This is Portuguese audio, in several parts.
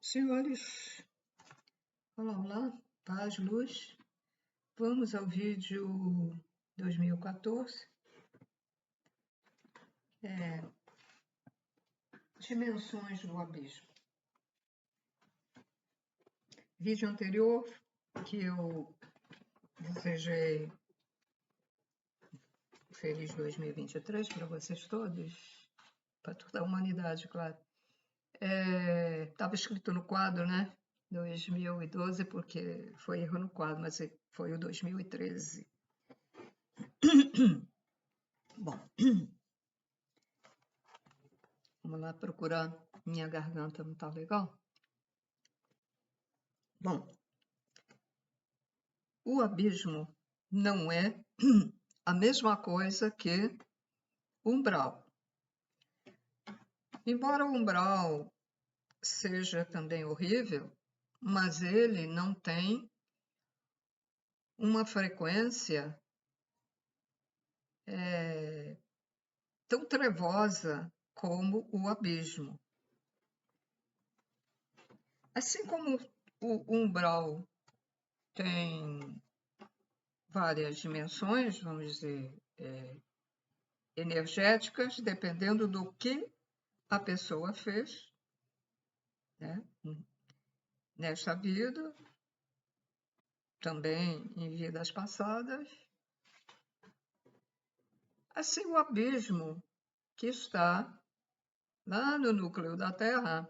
Senhores, olá, paz, luz. Vamos ao vídeo 2014. Dimensões do abismo. Vídeo anterior que eu desejei feliz 2023 para vocês todos, para toda a humanidade, claro. Estava escrito no quadro, né? 2012, porque foi erro no quadro, mas foi o 2013. Bom, vamos lá procurar. Minha garganta não está legal. Bom, o abismo não é a mesma coisa que umbral. Embora o umbral seja também horrível, mas ele não tem uma frequência tão trevosa como o abismo. Assim como o umbral tem várias dimensões, vamos dizer, energéticas, dependendo do que a pessoa fez, né? Nesta vida, também em vidas passadas. Assim, o abismo que está lá no núcleo da Terra,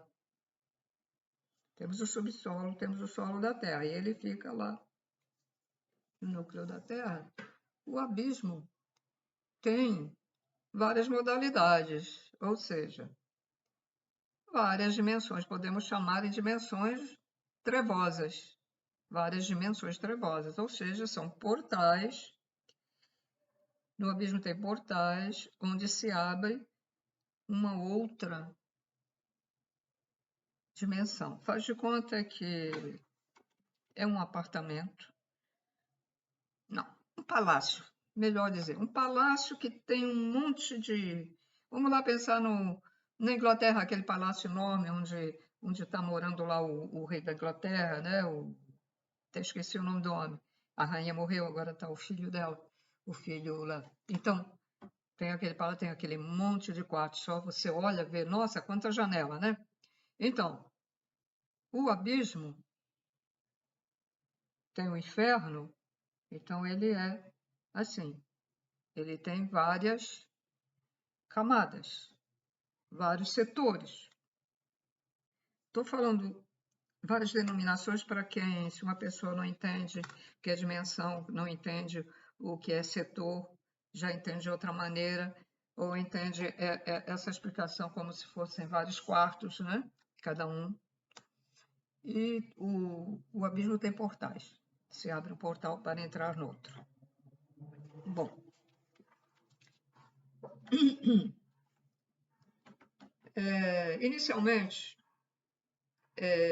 temos o subsolo, temos o solo da Terra, e ele fica lá no núcleo da Terra. O abismo tem várias modalidades, ou seja, várias dimensões, podemos chamar de dimensões trevosas, várias dimensões trevosas, ou seja, são portais. No abismo tem portais onde se abre uma outra dimensão. Faz de conta que é um apartamento. Não, um palácio, melhor dizer. Um palácio que tem um monte de... Vamos lá pensar na Inglaterra, aquele palácio enorme onde está morando lá o rei da Inglaterra, né? Até esqueci o nome do homem. A rainha morreu, agora está o filho dela, o filho lá. Então, tem aquele palácio, tem aquele monte de quartos. Só você olha, vê, nossa, quanta janela, né? Então, o abismo tem o inferno, então ele é assim. Ele tem várias camadas, vários setores. Estou falando várias denominações para quem, se uma pessoa não entende o que é dimensão, não entende o que é setor, já entende de outra maneira, ou entende essa explicação como se fossem vários quartos, né? Cada um. E o abismo tem portais. Se abre um portal para entrar no outro. Bom, inicialmente,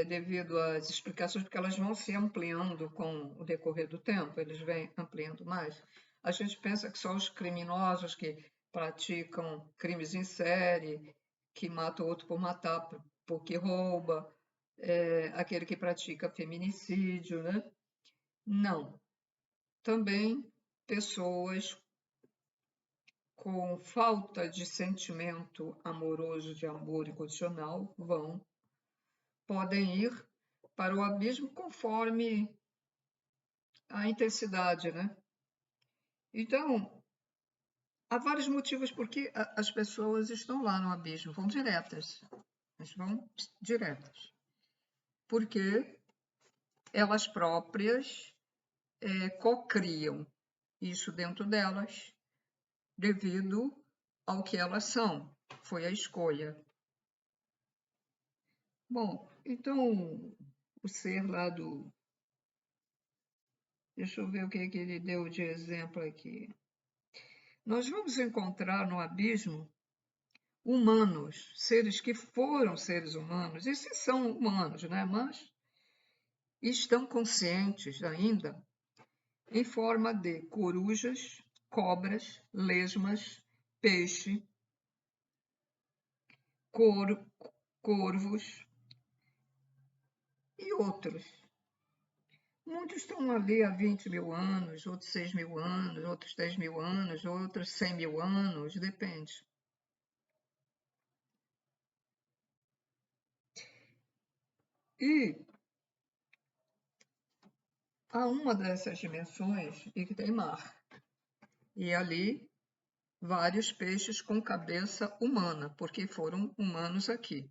devido às explicações, porque elas vão se ampliando com o decorrer do tempo, eles vêm ampliando mais. A gente pensa que só os criminosos que praticam crimes em série, que mata o outro por matar, porque rouba, aquele que pratica feminicídio, né? Não. Também pessoas com falta de sentimento amoroso, de amor incondicional, podem ir para o abismo conforme a intensidade, né? Então, há vários motivos por que as pessoas estão lá no abismo, vão diretas. Elas vão diretas. Porque elas próprias cocriam isso dentro delas devido ao que elas são. Foi a escolha. Bom, então, o ser lá do... Deixa eu ver o que ele deu de exemplo aqui. Nós vamos encontrar no abismo humanos, seres que foram seres humanos, e se são humanos, né? Mas estão conscientes ainda em forma de corujas, cobras, lesmas, peixe, corvos, outros. Muitos estão ali há 20 mil anos, outros 6 mil anos, outros 10 mil anos, outros 100 mil anos, depende. E há uma dessas dimensões e que tem mar. E ali vários peixes com cabeça humana, porque foram humanos aqui,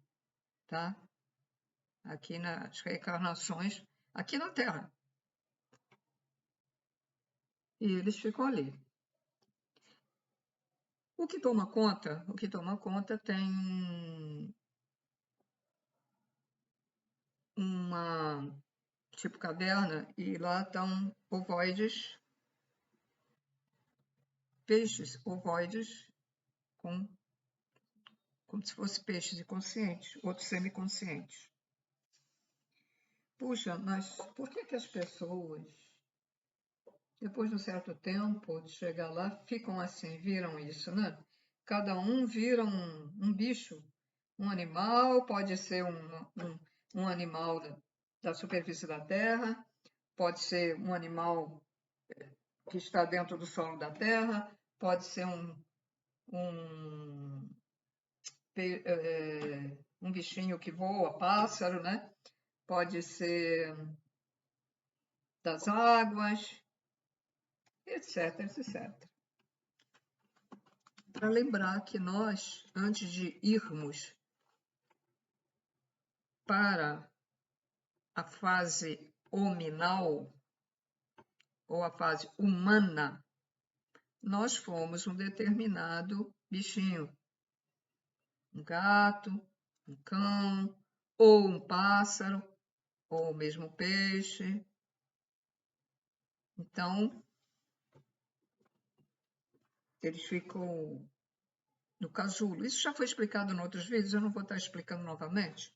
tá? Aqui nas reencarnações, aqui na Terra. E eles ficam ali. O que toma conta tem uma tipo caverna e lá estão ovoides, peixes ovoides como se fossem peixes inconscientes, outros semiconscientes. Puxa, mas por que as pessoas, depois de um certo tempo de chegar lá, ficam assim, viram isso, né? Cada um vira um bicho, um animal, pode ser um animal da superfície da Terra, pode ser um animal que está dentro do solo da Terra, pode ser um bichinho que voa, pássaro, né? Pode ser das águas, etc, etc. Para lembrar que nós, antes de irmos para a fase hominal, ou a fase humana, nós fomos um determinado bichinho. Um gato, um cão, ou um pássaro, ou mesmo peixe. Então, eles ficam no casulo. Isso já foi explicado em outros vídeos, eu não vou estar explicando novamente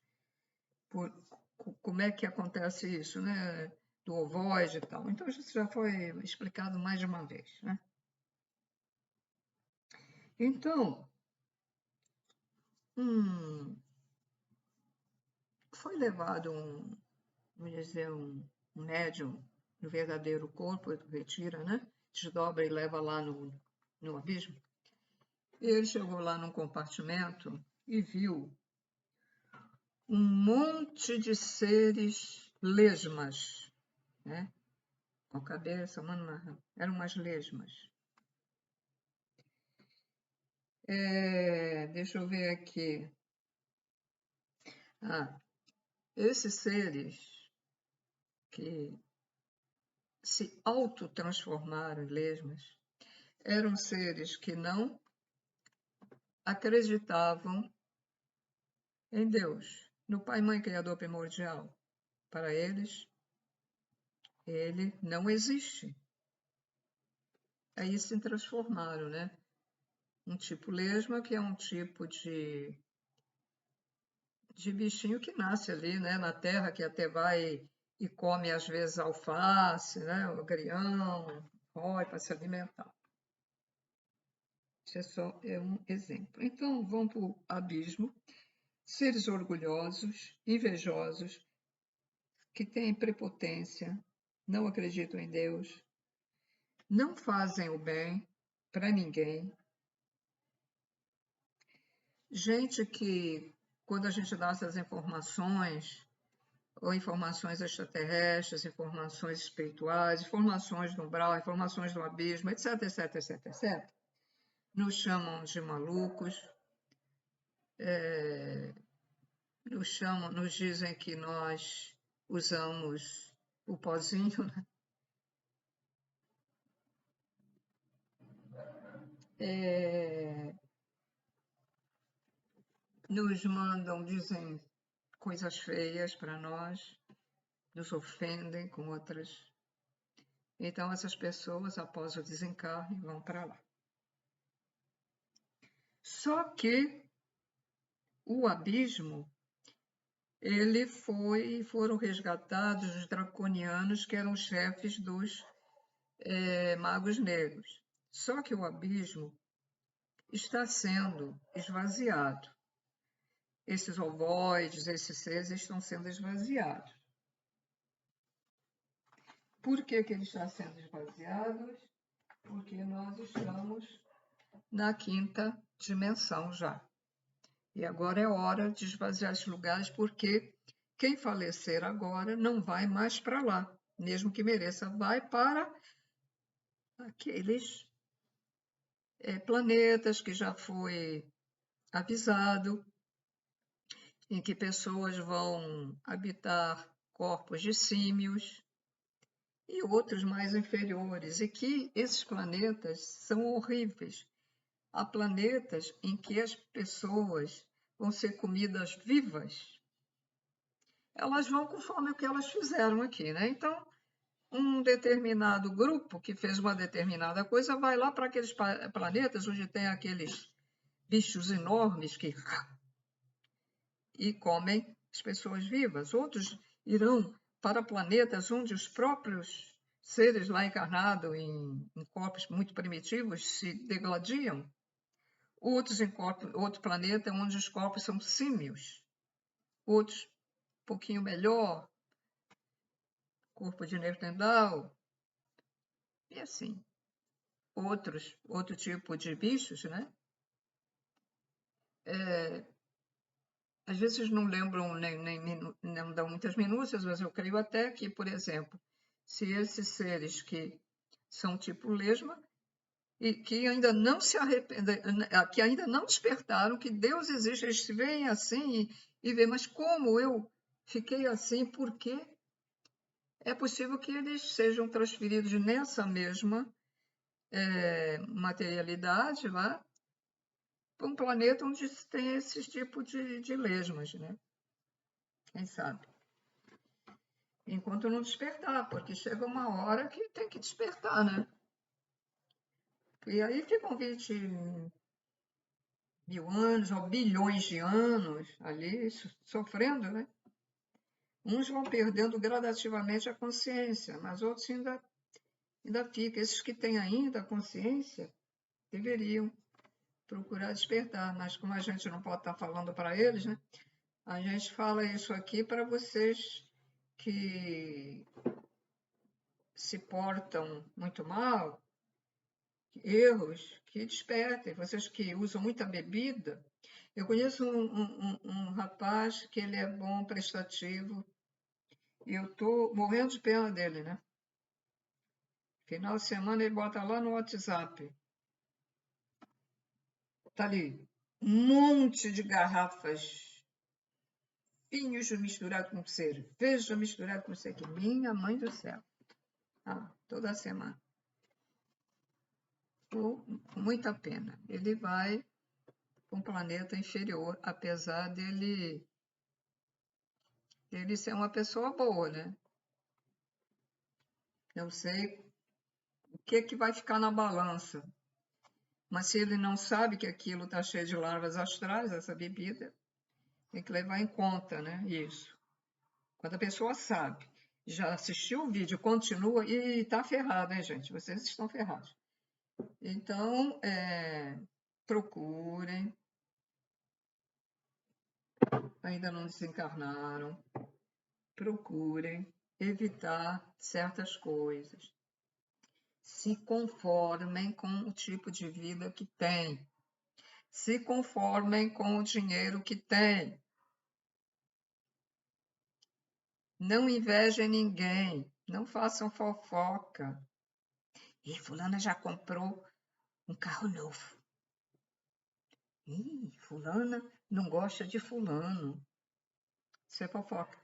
como é que acontece isso, né? Do ovoide e tal. Então, isso já foi explicado mais de uma vez, né? Então, foi levado vamos dizer, um médium no verdadeiro corpo, retira, né? Desdobra e leva lá no abismo. E ele chegou lá num compartimento e viu um monte de seres lesmas, né? Com a cabeça, eram umas lesmas. Deixa eu ver aqui. Esses seres que se autotransformaram em lesmas eram seres que não acreditavam em Deus, no Pai, Mãe, Criador primordial. Para eles, ele não existe. Aí se transformaram, né? Um tipo lesma, que é um tipo de bichinho que nasce ali, né? Na terra, que até vai e come, às vezes, alface, né? O agrião, rói para se alimentar. Isso só é um exemplo. Então, vão para o abismo. Seres orgulhosos, invejosos, que têm prepotência, não acreditam em Deus, não fazem o bem para ninguém. Gente que, quando a gente dá essas informações, ou informações extraterrestres, informações espirituais, informações do umbral, informações do abismo, etc, etc, etc, etc, nos chamam de malucos, nos dizem que nós usamos o pozinho, né? Nos mandam, dizem coisas feias para nós, nos ofendem com outras. Então, essas pessoas, após o desencarne, vão para lá. Só que o abismo, foram resgatados os draconianos, que eram chefes dos magos negros. Só que o abismo está sendo esvaziado. Esses ovoides, esses seres estão sendo esvaziados. Por que ele está sendo esvaziado? Porque nós estamos na quinta dimensão já. E agora é hora de esvaziar os lugares, porque quem falecer agora não vai mais para lá, mesmo que mereça, vai para aqueles planetas que já foi avisado, em que pessoas vão habitar corpos de símios e outros mais inferiores, e que esses planetas são horríveis. Há planetas em que as pessoas vão ser comidas vivas. Elas vão conforme o que elas fizeram aqui, né? Então, um determinado grupo que fez uma determinada coisa vai lá para aqueles planetas onde tem aqueles bichos enormes que e comem as pessoas vivas. Outros irão para planetas onde os próprios seres lá encarnados em corpos muito primitivos se degladiam. Outros em outro planeta onde os corpos são símios. Outros um pouquinho melhor, corpo de Neandertal, e assim. Outro tipo de bichos, né? Às vezes não lembram, não dão muitas minúcias, mas eu creio até que, por exemplo, se esses seres que são tipo lesma e que ainda não se arrependem, que ainda não despertaram, que Deus existe, eles se veem assim e veem, mas como eu fiquei assim, por quê? É possível que eles sejam transferidos nessa mesma materialidade lá para um planeta onde tem esse tipo de lesmas, né? Quem sabe? Enquanto não despertar, porque chega uma hora que tem que despertar, né? E aí ficam 20 mil anos ou bilhões de anos ali sofrendo, né? Uns vão perdendo gradativamente a consciência, mas outros ainda ficam. Esses que têm ainda a consciência deveriam procurar despertar, mas como a gente não pode estar falando para eles, né? A gente fala isso aqui para vocês que se portam muito mal, erros, que despertem. Vocês que usam muita bebida. Eu conheço um rapaz que ele é bom, prestativo, e eu estou morrendo de pena dele, né? Final de semana ele bota lá no WhatsApp. Tá ali, um monte de garrafas, vinhos misturados com cerveja misturado com não sei o que. Minha mãe do céu. Toda semana. Com muita pena. Ele vai para um planeta inferior, apesar dele ser uma pessoa boa, né? Eu sei o que vai ficar na balança. Mas se ele não sabe que aquilo está cheio de larvas astrais, essa bebida, tem que levar em conta, né? Isso. Quando a pessoa sabe, já assistiu o vídeo, continua e está ferrado, hein, gente? Vocês estão ferrados. Então, procurem. Ainda não desencarnaram. Procurem evitar certas coisas. Se conformem com o tipo de vida que têm. Se conformem com o dinheiro que têm. Não invejem ninguém. Não façam fofoca. E fulana já comprou um carro novo. Ih, fulana não gosta de fulano. Isso é fofoca.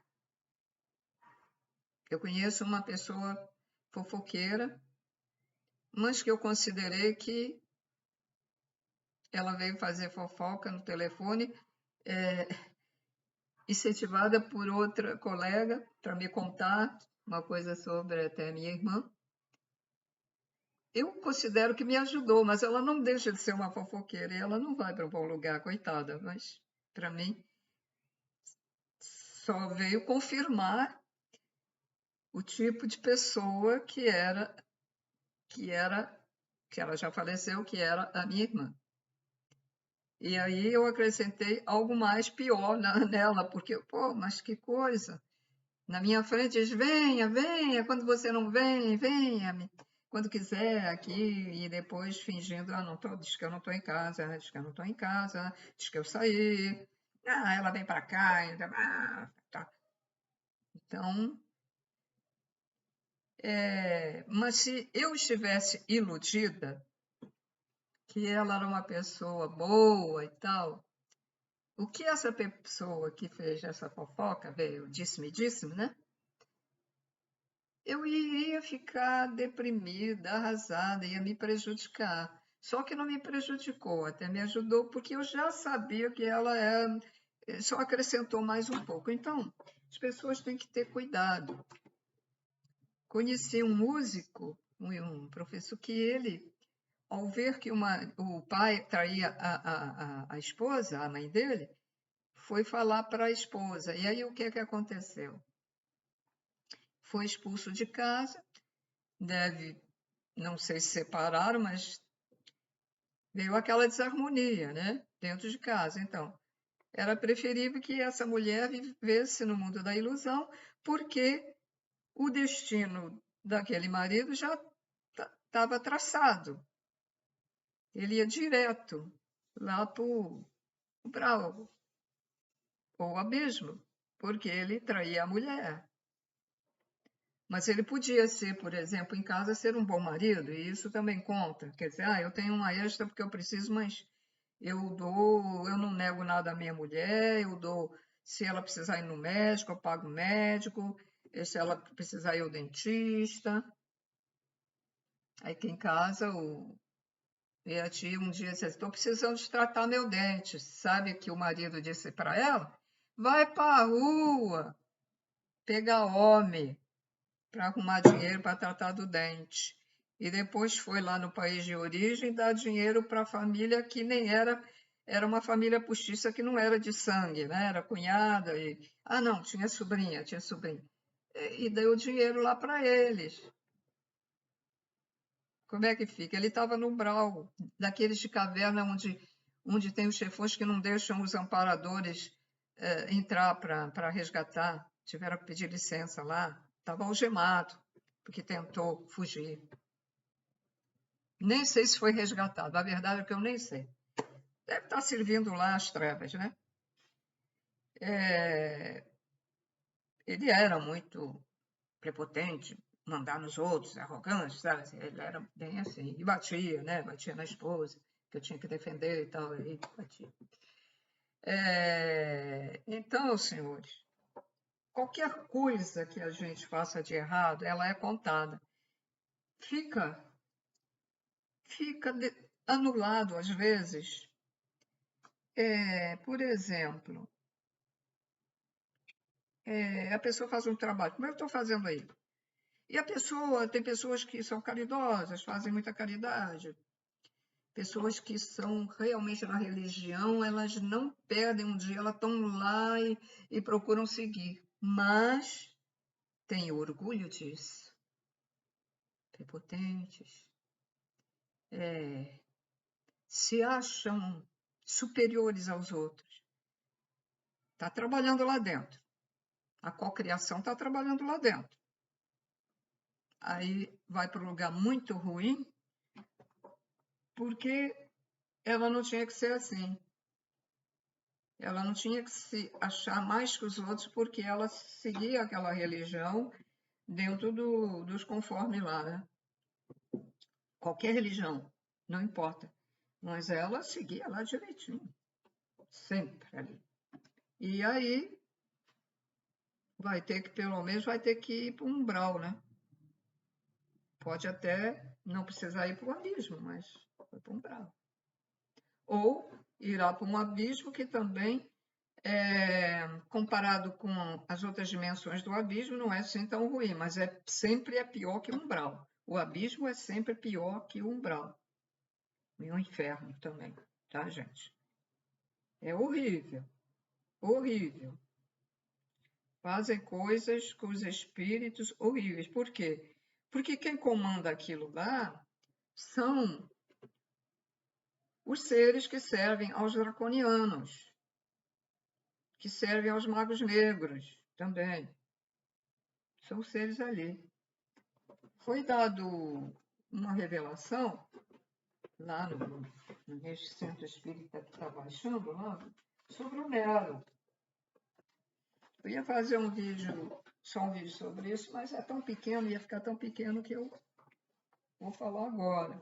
Eu conheço uma pessoa fofoqueira, mas que eu considerei que ela veio fazer fofoca no telefone, incentivada por outra colega para me contar uma coisa sobre até minha irmã. Eu considero que me ajudou, mas ela não deixa de ser uma fofoqueira e ela não vai para um bom lugar, coitada. Mas, para mim, só veio confirmar o tipo de pessoa que ela já faleceu, que era a minha irmã. E aí eu acrescentei algo mais pior nela, porque, pô, mas que coisa! na minha frente diz, venha, venha, quando você não vem, venha, quando quiser aqui, e depois fingindo, não tô, diz que eu não estou em casa, diz que eu não estou em casa, diz que eu saí, ela vem para cá, tá. Então, mas se eu estivesse iludida, que ela era uma pessoa boa e tal, o que essa pessoa que fez essa fofoca veio, disse-me, né? Eu iria ficar deprimida, arrasada, ia me prejudicar. Só que não me prejudicou, até me ajudou, porque eu já sabia que ela só acrescentou mais um pouco. Então, as pessoas têm que ter cuidado. Conheci um músico, um professor, que ele, ao ver que o pai traía a esposa, a mãe dele, foi falar para a esposa. E aí o que aconteceu? Foi expulso de casa, não sei se separaram, mas veio aquela desarmonia, né? Dentro de casa. Então, era preferível que essa mulher vivesse no mundo da ilusão, porque o destino daquele marido já estava traçado. Ele ia direto lá para o abismo, porque ele traía a mulher. Mas ele podia ser, por exemplo, em casa, ser um bom marido, e isso também conta. Quer dizer, eu tenho uma extra porque eu preciso, mas eu não nego nada à minha mulher, eu dou, se ela precisar ir no médico, eu pago o médico, se ela precisar ir ao dentista. Aí que em casa, e a tia um dia disse, estou precisando de tratar meu dente. Sabe que o marido disse para ela? Vai para a rua, pegar homem para arrumar dinheiro para tratar do dente. E depois foi lá no país de origem dar dinheiro para a família que nem era uma família postiça que não era de sangue, né? Era cunhada e não, tinha sobrinha. E deu dinheiro lá para eles. Como é que fica? Ele estava no umbral daqueles de caverna onde tem os chefões que não deixam os amparadores entrar para resgatar. Tiveram que pedir licença lá. Estava algemado, porque tentou fugir. Nem sei se foi resgatado. A verdade é que eu nem sei. Deve estar servindo lá as trevas, né? Ele era muito prepotente, mandar nos outros, arrogante, sabe? Ele era bem assim. E batia, né? Batia na esposa, que eu tinha que defender e tal. E batia. Então, senhores, qualquer coisa que a gente faça de errado, ela é contada. Fica anulado, às vezes. Por exemplo, a pessoa faz um trabalho, como eu estou fazendo aí. E tem pessoas que são caridosas, fazem muita caridade. Pessoas que são realmente na religião, elas não perdem um dia, elas estão lá e procuram seguir. Mas têm orgulho disso. Prepotentes. Se acham superiores aos outros. Está trabalhando lá dentro. A cocriação está trabalhando lá dentro. Aí vai para um lugar muito ruim, porque ela não tinha que ser assim. Ela não tinha que se achar mais que os outros, porque ela seguia aquela religião dentro dos conformes lá, né? Qualquer religião, não importa. Mas ela seguia lá direitinho, sempre ali. E aí pelo menos vai ter que ir para um umbral, né? Pode até não precisar ir para o abismo, mas foi para um umbral. Ou irá para um abismo que também, comparado com as outras dimensões do abismo, não é assim tão ruim, mas sempre é pior que o umbral. O abismo é sempre pior que o umbral. E o inferno também, tá, gente? É horrível, horrível. Fazem coisas com os espíritos horríveis. Por quê? Porque quem comanda aquilo lá são os seres que servem aos draconianos, que servem aos magos negros também. São seres ali. Foi dado uma revelação lá neste centro espírita que está baixando lá, sobre o Nero. Eu ia fazer só um vídeo sobre isso, mas é tão pequeno, ia ficar tão pequeno que eu vou falar agora.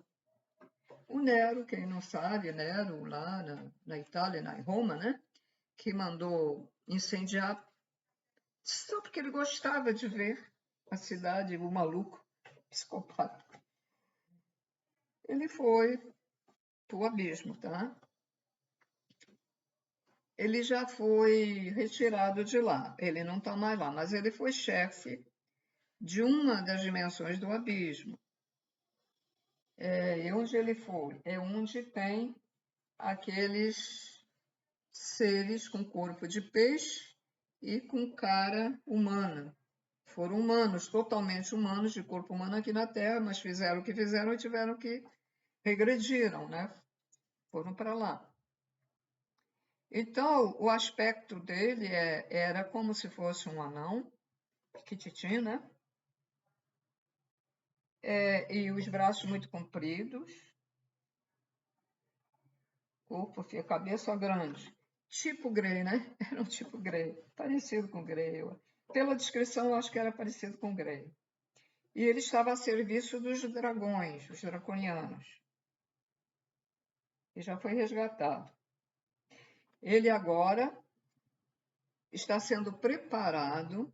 O Nero, quem não sabe, Nero lá na Itália, em Roma, né? Que mandou incendiar só porque ele gostava de ver a cidade, o maluco, psicopata. Ele foi para o abismo, tá? Ele já foi retirado de lá, ele não está mais lá, mas ele foi chefe de uma das dimensões do abismo. E onde ele foi? É onde tem aqueles seres com corpo de peixe e com cara humana. Foram humanos, totalmente humanos, de corpo humano aqui na Terra, mas fizeram o que fizeram e tiveram que regrediram, né? Foram para lá. Então, o aspecto dele era como se fosse um anão, pequititinho, né? E os braços muito compridos, corpo, cabeça grande. Tipo Grey, né? Era um tipo Grey, parecido com Grey. Pela descrição, eu acho que era parecido com Grey. E ele estava a serviço dos dragões, os draconianos. E já foi resgatado. Ele agora está sendo preparado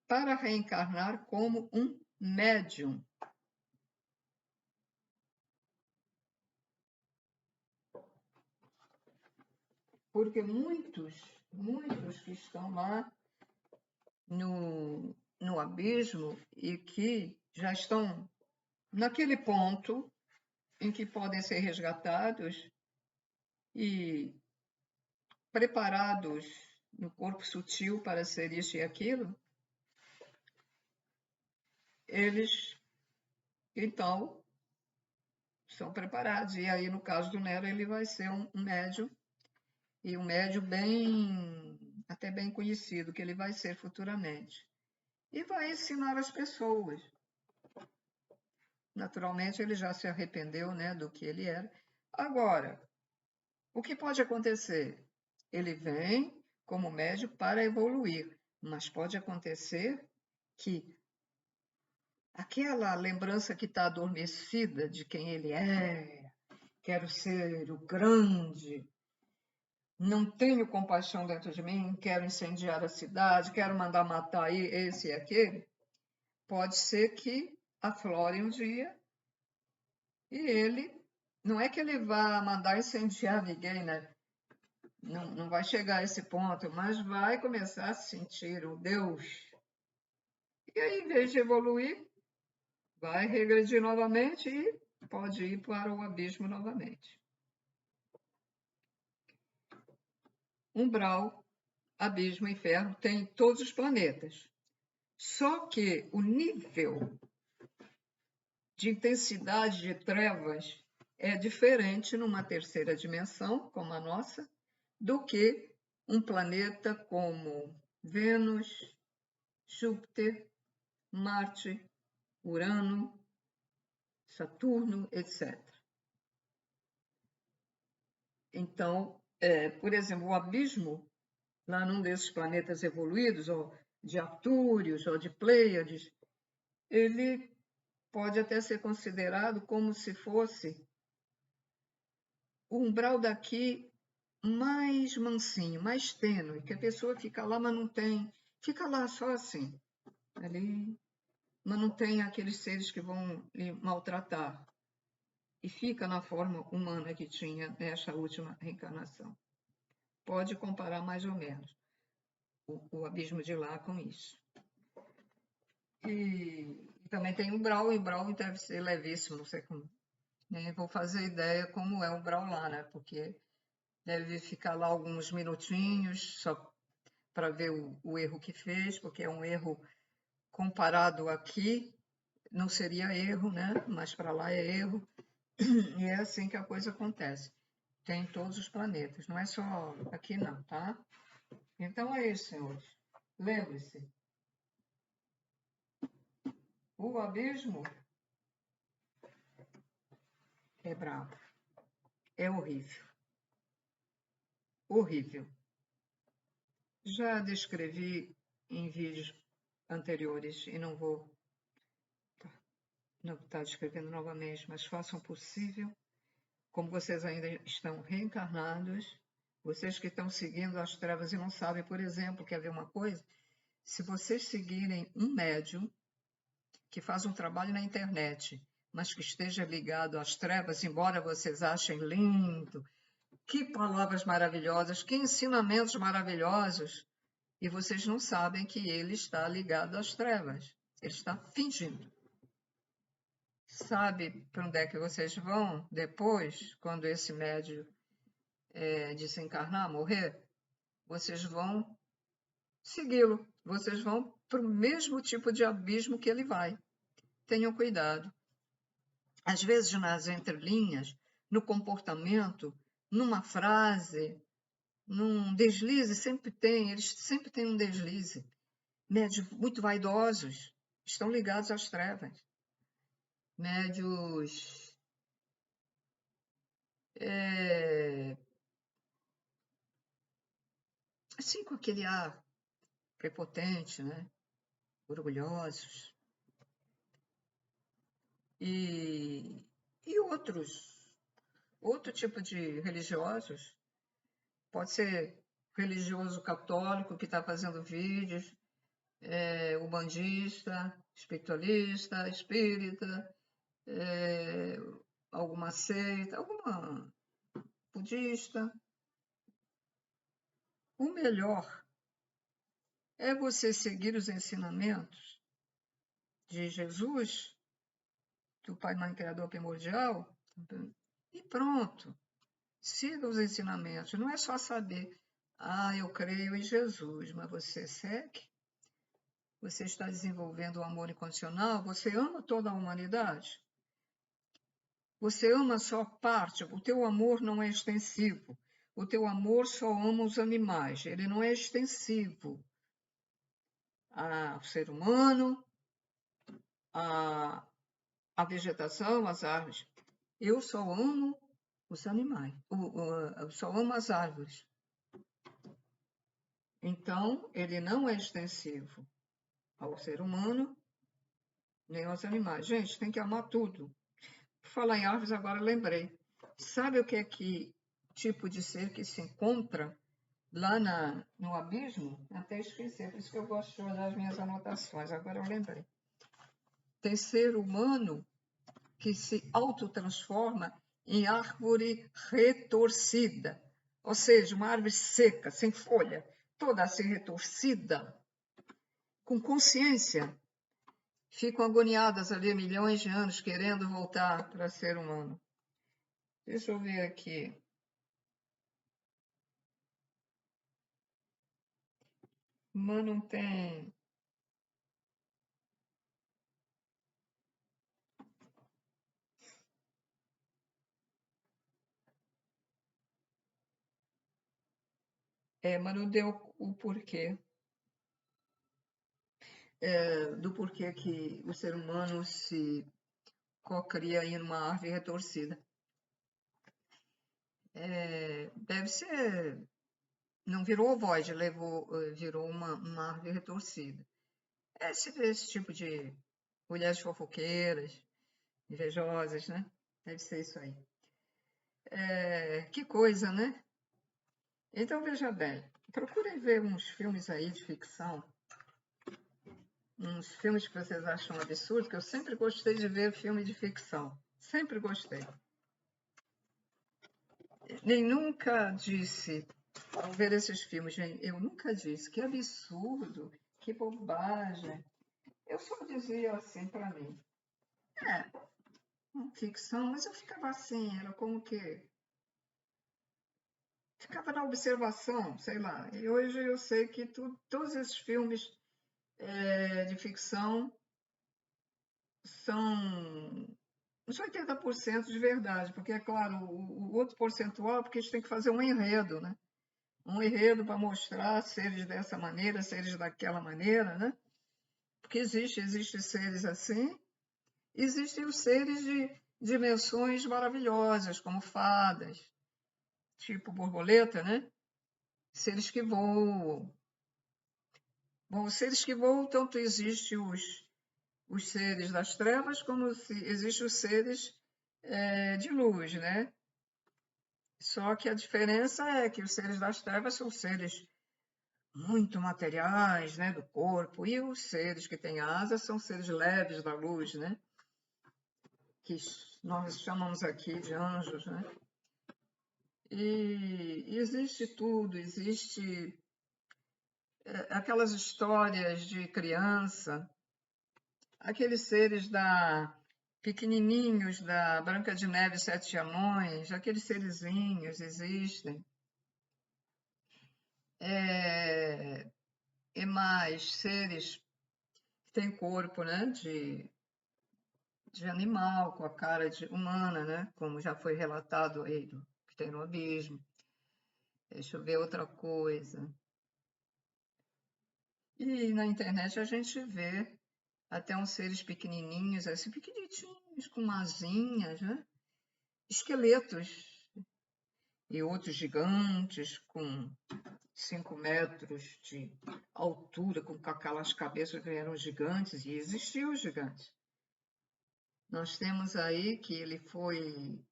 para reencarnar como um médium. Porque muitos que estão lá no abismo e que já estão naquele ponto em que podem ser resgatados e preparados no corpo sutil para ser isso e aquilo, eles, então, são preparados. E aí, no caso do Nero, ele vai ser um médium, e um médium até bem conhecido, que ele vai ser futuramente. E vai ensinar as pessoas. Naturalmente, ele já se arrependeu, né, do que ele era. Agora, o que pode acontecer? Ele vem como médium para evoluir, mas pode acontecer que aquela lembrança que está adormecida de quem ele é, quero ser o grande, não tenho compaixão dentro de mim, quero incendiar a cidade, quero mandar matar esse e aquele, pode ser que aflore um dia e ele, não é que ele vá mandar incendiar ninguém, né? Não vai chegar a esse ponto, mas vai começar a sentir o Deus. E aí, em vez de evoluir, vai regredir novamente e pode ir para o abismo novamente. Umbral, abismo, inferno, tem todos os planetas. Só que o nível de intensidade de trevas é diferente numa terceira dimensão, como a nossa, do que um planeta como Vênus, Júpiter, Marte, Urano, Saturno, etc. Então, por exemplo, o abismo, lá num desses planetas evoluídos, ou de Artúrios, ou de Pleiades, ele pode até ser considerado como se fosse o umbral daqui mais mansinho, mais tênue, que a pessoa fica lá, mas não tem, fica lá só assim, ali, mas não tem aqueles seres que vão lhe maltratar. E fica na forma humana que tinha nessa última reencarnação. Pode comparar mais ou menos o abismo de lá com isso. E também tem o Brau, e o Brau deve ser levíssimo, não sei como. Nem vou fazer ideia como é o Brau lá, né? Porque deve ficar lá alguns minutinhos só para ver o erro que fez, porque é um erro comparado aqui, não seria erro, né? Mas para lá é erro. E é assim que a coisa acontece. Tem em todos os planetas, não é só aqui não, tá? Então é isso, senhores. Lembre-se, O abismo é brabo, é horrível, horrível. Já descrevi em vídeos anteriores e não vou estar descrevendo novamente, mas façam o possível, como vocês ainda estão reencarnados, vocês que estão seguindo as trevas e não sabem, por exemplo, quer ver uma coisa? Se vocês seguirem um médium que faz um trabalho na internet, mas que esteja ligado às trevas, embora vocês achem lindo, que palavras maravilhosas, que ensinamentos maravilhosos, e vocês não sabem que ele está ligado às trevas, ele está fingindo. Sabe para onde é que vocês vão depois, quando esse médium desencarnar, morrer? Vocês vão segui-lo, vocês vão para o mesmo tipo de abismo que ele vai. Tenham cuidado. Às vezes, nas entrelinhas, no comportamento, numa frase, num deslize, eles sempre têm um deslize. Médios muito vaidosos estão ligados às trevas. Médios assim, com aquele ar prepotente, né? Orgulhosos. E outro tipo de religiosos, pode ser religioso católico que está fazendo vídeos, umbandista, espiritualista, espírita, alguma seita, alguma budista. O melhor é você seguir os ensinamentos de Jesus, do Pai, Mãe, Criador primordial, e pronto. Siga os ensinamentos. Não é só saber, eu creio em Jesus, mas você segue? Você está desenvolvendo o amor incondicional? Você ama toda a humanidade? Você ama só parte? O teu amor não é extensivo. O teu amor só ama os animais. Ele não é extensivo ao ser humano, à vegetação, às árvores. Eu só amo os animais. Eu só amo as árvores. Então, ele não é extensivo ao ser humano, nem aos animais. Gente, tem que amar tudo. Por falar em árvores, agora lembrei. Sabe o que é que tipo de ser que se encontra lá no abismo? Até esqueci, por isso que eu gosto de olhar as minhas anotações. Agora eu lembrei. Tem ser humano que se autotransforma em árvore retorcida, ou seja, uma árvore seca, sem folha, toda assim retorcida, com consciência. Ficam agoniadas ali milhões de anos querendo voltar para ser humano. Deixa eu ver aqui. Mas não tem. Mas não deu o porquê. Do porquê que o ser humano se cocria em uma árvore retorcida. Deve ser. Não virou ovoide, virou uma árvore retorcida. Esse tipo de mulheres fofoqueiras, invejosas, né? Deve ser isso aí. Que coisa, né? Então, veja bem, procurem ver uns filmes aí de ficção, uns filmes que vocês acham absurdos, que eu sempre gostei de ver filme de ficção. Sempre gostei. Nem nunca disse, ao ver esses filmes, eu nunca disse, que absurdo, que bobagem. Eu só dizia assim para mim, ficção, mas eu ficava assim, era como que ficava na observação, sei lá. E hoje eu sei que todos esses filmes de ficção são uns 80% de verdade, porque, é claro, o outro percentual, porque a gente tem que fazer um enredo, né? Um enredo para mostrar seres dessa maneira, seres daquela maneira, né? Porque existem seres assim, existem os seres de dimensões maravilhosas, como fadas, tipo borboleta, né? Seres que voam. Bom, os seres que voam, tanto existem os seres das trevas, como existem os seres de luz, né? Só que a diferença é que os seres das trevas são seres muito materiais, né, do corpo, e os seres que têm asas são seres leves da luz, né? Que nós chamamos aqui de anjos, né? E existe tudo, existe aquelas histórias de criança, aqueles seres pequenininhos da Branca de Neve e Sete Anões, aqueles serizinhos existem. E mais seres que têm corpo, né, de animal, com a cara humana, né, como já foi relatado aí, que tem no abismo. Deixa eu ver outra coisa. E na internet a gente vê até uns seres pequenininhos, assim, pequenininhos, com asinhas, né? Esqueletos. E outros gigantes com 5 metros de altura, com aquelas cabeças que eram gigantes, e existiam os gigantes. Nós temos aí que ele foi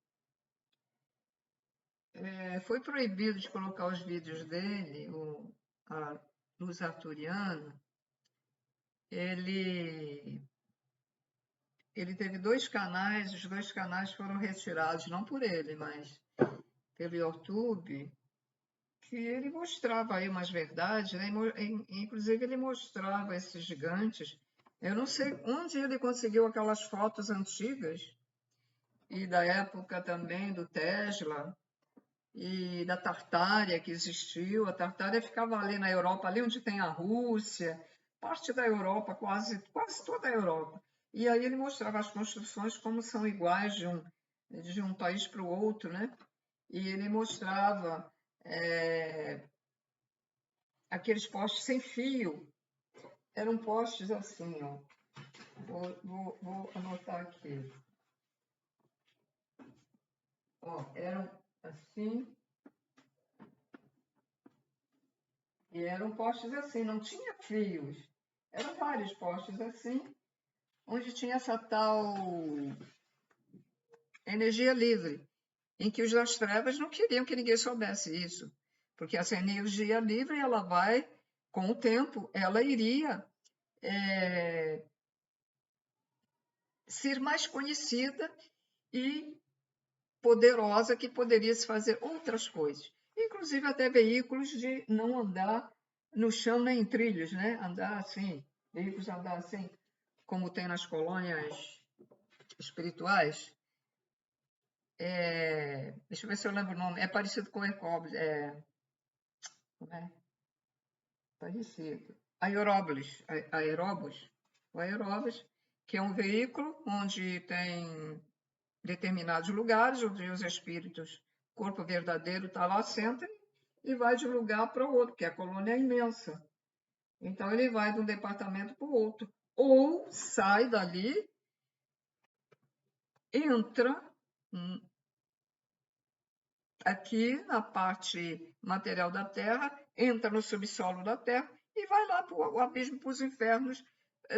proibido de colocar os vídeos dele, a Luz Arturiana. Ele teve 2 canais, os 2 canais foram retirados, não por ele, mas pelo YouTube, que ele mostrava aí umas verdades, né? Inclusive ele mostrava esses gigantes. Eu não sei onde ele conseguiu aquelas fotos antigas, e da época também do Tesla, e da Tartária que existiu. A Tartária ficava ali na Europa, ali onde tem a Rússia, parte da Europa, quase toda a Europa. E aí ele mostrava as construções como são iguais de um país para o outro, né? E ele mostrava aqueles postes sem fio. Eram postes assim, ó. Vou anotar aqui. Ó, eram assim. E eram postes assim, não tinha fios. Eram vários postes assim, onde tinha essa tal energia livre, em que os das trevas não queriam que ninguém soubesse isso, porque essa energia livre, ela vai, com o tempo, ela iria ser mais conhecida e poderosa, que poderia se fazer outras coisas, inclusive até veículos de não andar no chão nem em trilhos, né? Andar assim, veículos andar assim, como tem nas colônias espirituais. Deixa eu ver se eu lembro o nome. É parecido com o Ecobles. Como é? Parecido. Aeróbus. O aeróbus, que é um veículo onde tem determinados lugares onde os espíritos, corpo verdadeiro está lá, senta e vai de um lugar para o outro, porque a colônia é imensa. Então ele vai de um departamento para o outro. Ou sai dali, entra aqui na parte material da Terra, entra no subsolo da Terra e vai lá para o abismo, para os infernos,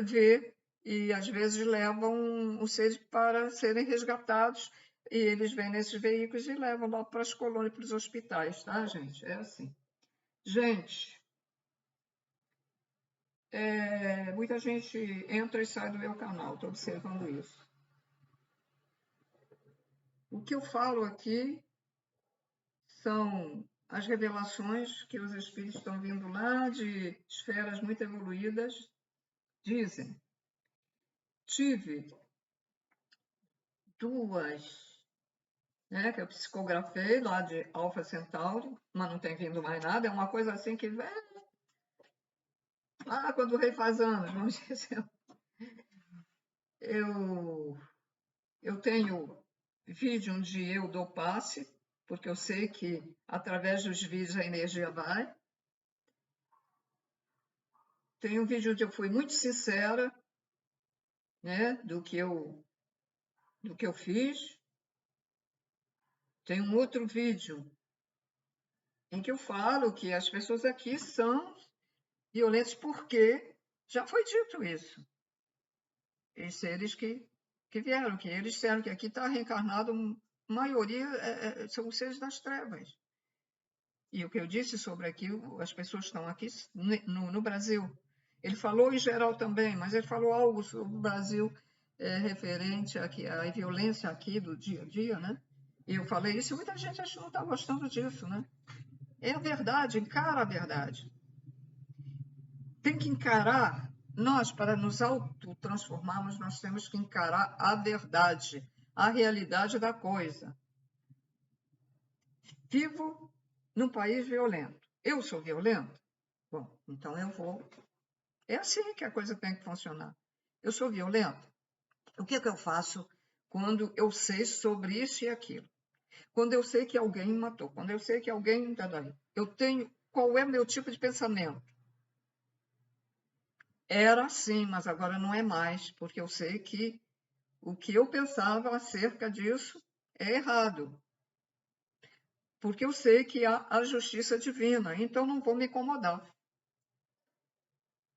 ver, e às vezes levam os seres para serem resgatados, e eles vêm nesses veículos e levam lá para as colônias, para os hospitais, tá, gente? É assim. Gente, muita gente entra e sai do meu canal, estou observando isso. O que eu falo aqui são as revelações que os espíritos estão vindo lá de esferas muito evoluídas. Dizem, tive 2, né, que eu psicografei lá de Alfa Centauri, mas não tem vindo mais nada, é uma coisa assim que vem lá quando o rei faz anos, vamos dizer. Eu tenho vídeo onde eu dou passe, porque eu sei que através dos vídeos a energia vai. Tem um vídeo onde eu fui muito sincera, né, do que eu fiz. Tem um outro vídeo em que eu falo que as pessoas aqui são violentas porque já foi dito isso. Os seres que vieram, que eles disseram que aqui está reencarnado, a maioria são os seres das trevas. E o que eu disse sobre aquilo, as pessoas estão aqui no Brasil. Ele falou em geral também, mas ele falou algo sobre o Brasil referente à violência aqui do dia a dia, né? E eu falei isso e muita gente acho que não está gostando disso, né? É a verdade, encara a verdade. Tem que encarar, nós, para nos autotransformarmos, nós temos que encarar a verdade, a realidade da coisa. Vivo num país violento. Eu sou violento? Bom, então eu vou. É assim que a coisa tem que funcionar. Eu sou violenta? O que é que eu faço quando eu sei sobre isso e aquilo? Quando eu sei que alguém me matou? Quando eu sei que alguém... Eu tenho... Qual é o meu tipo de pensamento? Era assim, mas agora não é mais, porque eu sei que o que eu pensava acerca disso é errado. Porque eu sei que há a justiça divina, então não vou me incomodar.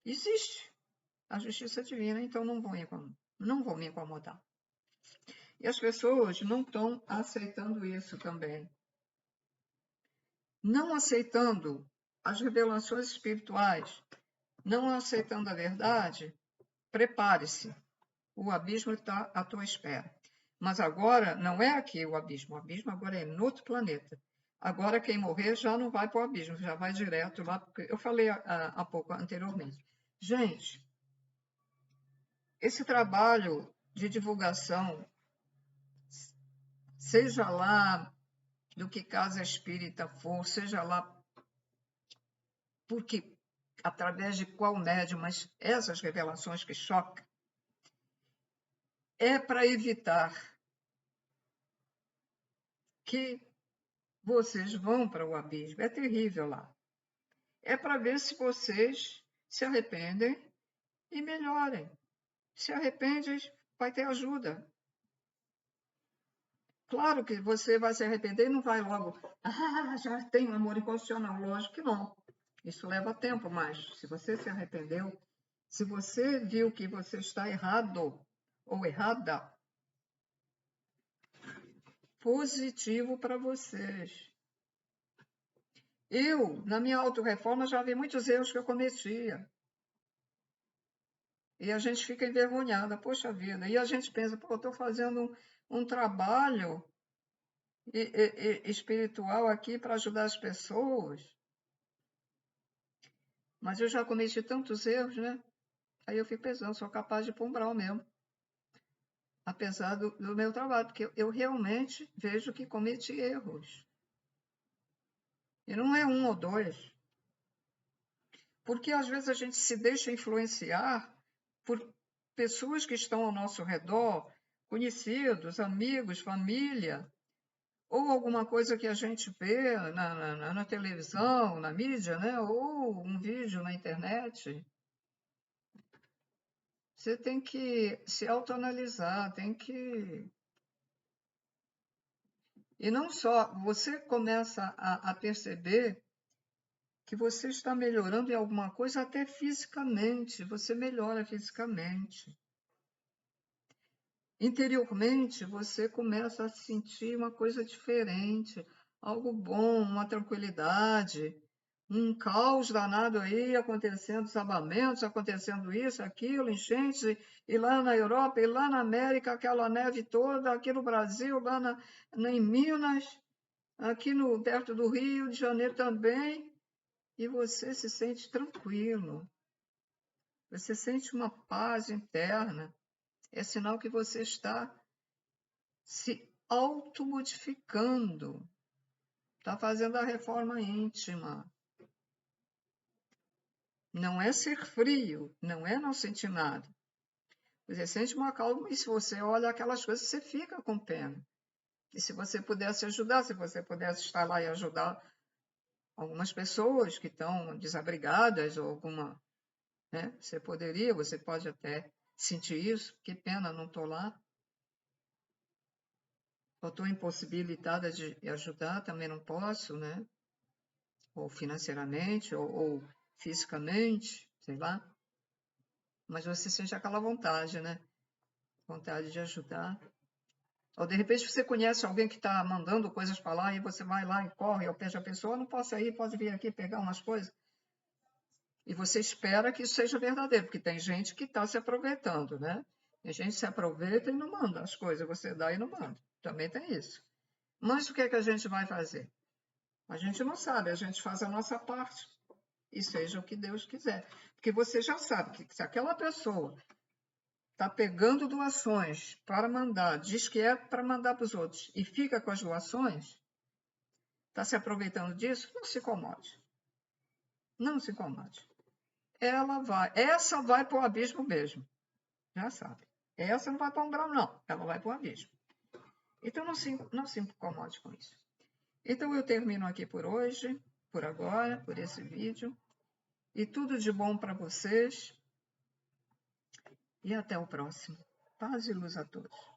Existe a justiça divina, então não vou me incomodar. E as pessoas não estão aceitando isso também. Não aceitando as revelações espirituais, não aceitando a verdade, prepare-se. O abismo está à tua espera. Mas agora não é aqui o abismo agora é em outro planeta. Agora quem morrer já não vai para o abismo, já vai direto lá, porque eu falei há pouco anteriormente. Gente, esse trabalho de divulgação, seja lá do que casa espírita for, seja lá porque através de qual médium, mas essas revelações que chocam, é para evitar que vocês vão para o abismo. É terrível lá. É para ver se vocês se arrependem e melhorem. Se arrepende, vai ter ajuda. Claro que você vai se arrepender e não vai logo, já tenho amor incondicional. Lógico que não. Isso leva tempo, mas se você se arrependeu, se você viu que você está errado ou errada, positivo para vocês. Eu, na minha autorreforma, já vi muitos erros que eu cometia. E a gente fica envergonhada, poxa vida. E a gente pensa, pô, eu estou fazendo um trabalho espiritual aqui para ajudar as pessoas. Mas eu já cometi tantos erros, né? Aí eu fico pensando, sou capaz de ir para um brau mesmo. Apesar do meu trabalho, porque eu realmente vejo que cometi erros. E não é um ou dois. Porque às vezes a gente se deixa influenciar por pessoas que estão ao nosso redor, conhecidos, amigos, família, ou alguma coisa que a gente vê na televisão, na mídia, né? Ou um vídeo na internet. Você tem que se autoanalisar, tem que... E não só, você começa a perceber que você está melhorando em alguma coisa até fisicamente, você melhora fisicamente. Interiormente, você começa a sentir uma coisa diferente, algo bom, uma tranquilidade, um caos danado aí, acontecendo desabamentos, acontecendo isso, aquilo, enchentes, e lá na Europa, e lá na América, aquela neve toda, aqui no Brasil, lá em Minas, aqui perto do Rio de Janeiro também, e você se sente tranquilo, você sente uma paz interna, é sinal que você está se automodificando, está fazendo a reforma íntima. Não é ser frio, não é não sentir nada. Você sente uma calma e se você olha aquelas coisas, você fica com pena. E se você pudesse ajudar, se você pudesse estar lá e ajudar algumas pessoas que estão desabrigadas ou né? Você pode até sentir isso, que pena, não estou lá. Ou estou impossibilitada de ajudar, também não posso, né? Ou financeiramente, ou fisicamente, sei lá. Mas você sente aquela vontade, né? Vontade de ajudar. Ou de repente você conhece alguém que está mandando coisas para lá e você vai lá e corre, ou pede a pessoa, não posso ir, pode vir aqui pegar umas coisas. E você espera que isso seja verdadeiro, porque tem gente que está se aproveitando, né? Tem gente que se aproveita e não manda as coisas, você dá e não manda. Também tem isso. Mas o que é que a gente vai fazer? A gente não sabe, a gente faz a nossa parte e seja o que Deus quiser. Porque você já sabe que se aquela pessoa está pegando doações para mandar, diz que é para mandar para os outros e fica com as doações, está se aproveitando disso, não se incomode. Não se incomode. Essa vai para o abismo mesmo, já sabe. Essa não vai para o umbral, não, ela vai para o abismo. Então não se incomode com isso. Então eu termino aqui por hoje, por agora, por esse vídeo. E tudo de bom para vocês. E até o próximo. Paz e luz a todos.